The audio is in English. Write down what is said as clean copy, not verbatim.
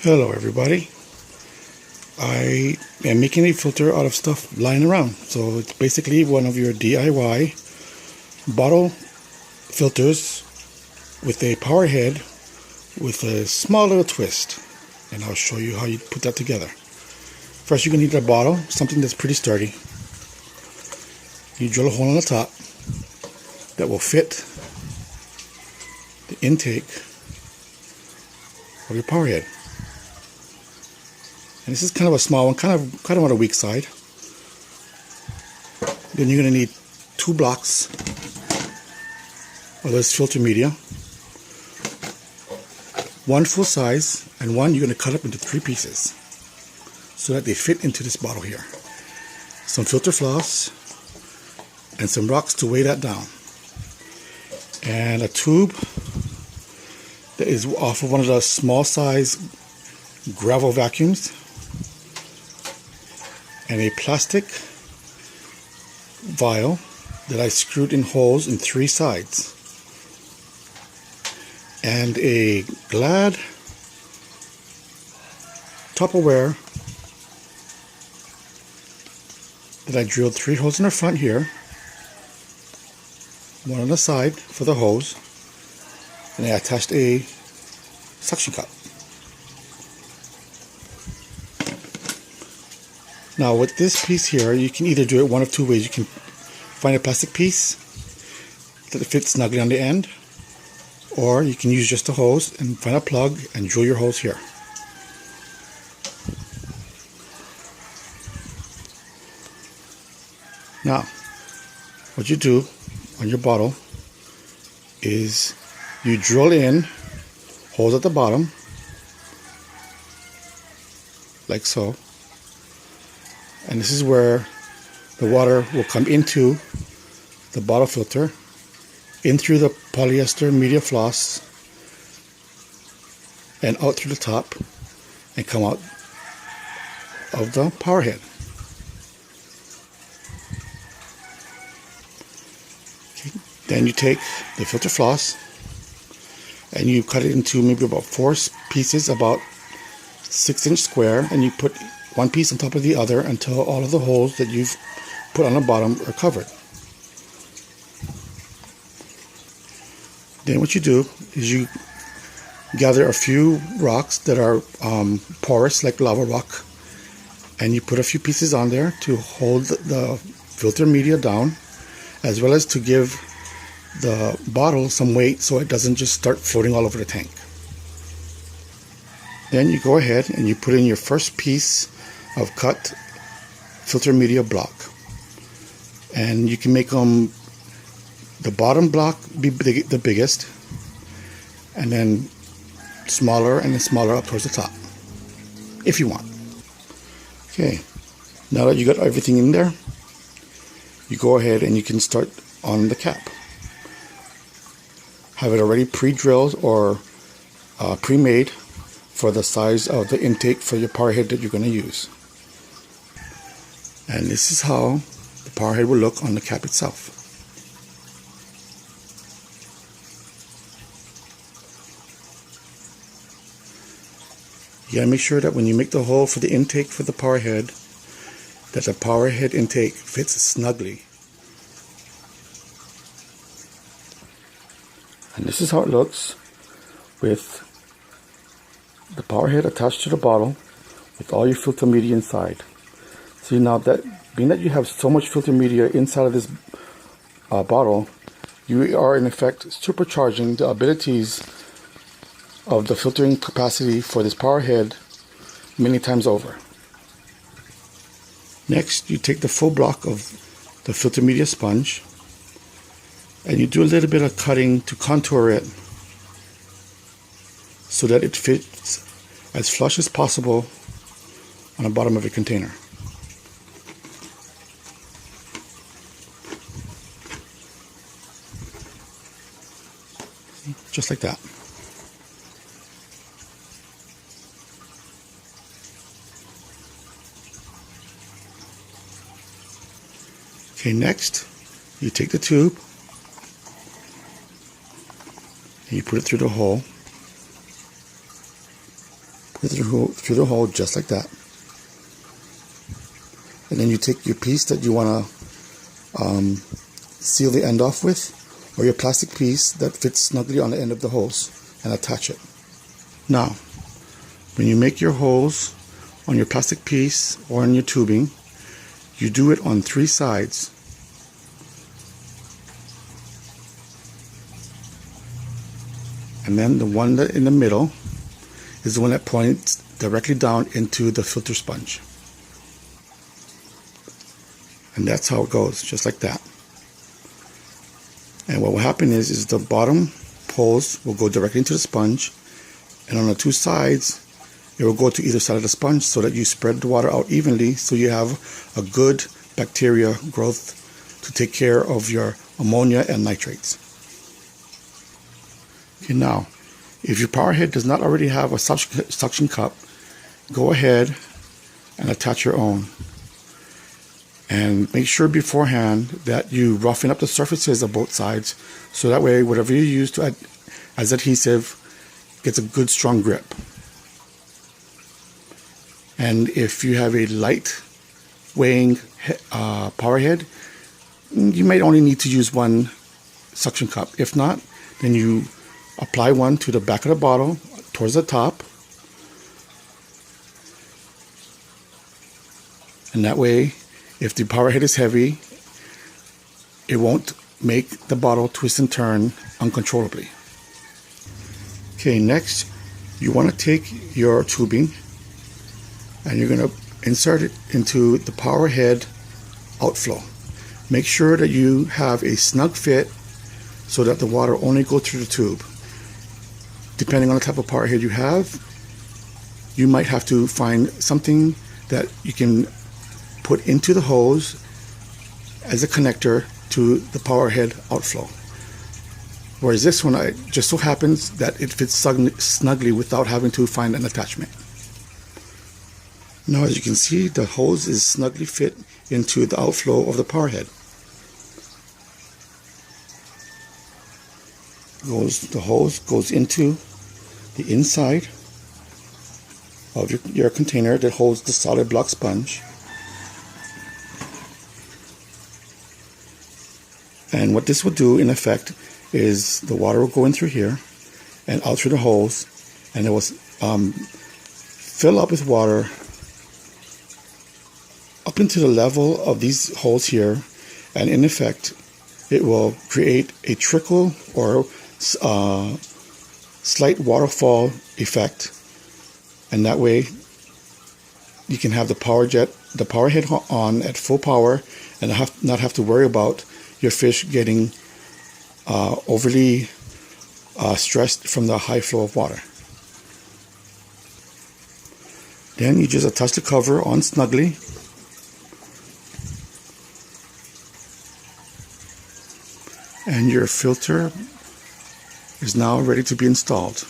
Hello everybody. I am making a filter out of stuff lying around. So it's basically one of your DIY bottle filters with a power head with a small little twist. And I'll show you how you put that together. First you're going to need a bottle, something that's pretty sturdy. You drill a hole in the top that will fit the intake of your power head. And this is kind of a small one, kind of on the weak side. Then you're going to need 2 blocks of this filter media. One full size, and one you're going to cut up into 3 pieces so that they fit into this bottle here. Some filter floss and some rocks to weigh that down. And a tube that is off of one of the small size gravel vacuums. And a plastic vial that I screwed in holes in 3 sides. And a Glad Tupperware that I drilled 3 holes in the front here, 1 on the side for the hose, and I attached a suction cup. Now with this piece here, you can either do it one of 2 ways. You can find a plastic piece that fits snugly on the end, or you can use just a hose and find a plug and drill your holes here. Now, what you do on your bottle is you drill in holes at the bottom, like so. And this is where the water will come into the bottle filter, in through the polyester media floss, and out through the top, and come out of the power head. Okay. Then you take the filter floss and you cut it into maybe about 4 pieces, about 6-inch square, and you put 1 piece on top of the other until all of the holes that you've put on the bottom are covered. Then what you do is you gather a few rocks that are porous, like lava rock, and you put a few pieces on there to hold the filter media down, as well as to give the bottle some weight so it doesn't just start floating all over the tank. Then you go ahead and you put in your first piece of cut filter media block, and you can make them the bottom block be the biggest, and then smaller and then smaller up towards the top if you want. Okay, now that you got everything in there, you go ahead and you can start on the cap. Have it already pre-drilled or pre-made for the size of the intake for your power head that you're going to use. And this is how the power head will look on the cap itself. You gotta make sure that when you make the hole for the intake for the power head, that the power head intake fits snugly. And this is how it looks with the power head attached to the bottle with all your filter media inside. See, now that being that you have so much filter media inside of this bottle, you are in effect supercharging the abilities of the filtering capacity for this power head many times over. Next, you take the full block of the filter media sponge and you do a little bit of cutting to contour it so that it fits as flush as possible on the bottom of your container. Just like that. Okay, next you take the tube and you put it through the hole, through the hole just like that. And then you take your piece that you want to seal the end off with, or your plastic piece that fits snugly on the end of the hose, and attach it. Now, when you make your holes on your plastic piece or on your tubing, you do it on 3 sides. And then the one that in the middle is the one that points directly down into the filter sponge. And that's how it goes, just like that. And what will happen is the bottom holes will go directly into the sponge, and on the 2 sides it will go to either side of the sponge, so that you spread the water out evenly, so you have a good bacteria growth to take care of your ammonia and nitrates. Okay, now, if your power head does not already have a suction cup, go ahead and attach your own. And make sure beforehand that you roughen up the surfaces of both sides, so that way whatever you use as adhesive gets a good strong grip. And if you have a light weighing power head, you might only need to use 1 suction cup. If not, then you apply one to the back of the bottle towards the top, and that way, if the power head is heavy, it won't make the bottle twist and turn uncontrollably. Okay, next you want to take your tubing and you're going to insert it into the power head outflow. Make sure that you have a snug fit so that the water only goes through the tube. Depending on the type of power head you have, you might have to find something that you can put into the hose as a connector to the power head outflow. Whereas this one, it just so happens that it fits snugly without having to find an attachment. Now, as you can see, the hose is snugly fit into the outflow of the power head. The hose goes into the inside of your container that holds the solid block sponge. And what this will do, in effect, is the water will go in through here and out through the holes, and it will fill up with water up into the level of these holes here, and in effect, it will create a trickle or slight waterfall effect, and that way you can have the power head on at full power and not have to worry about your fish getting overly stressed from the high flow of water. Then you just attach the cover on snugly, and your filter is now ready to be installed.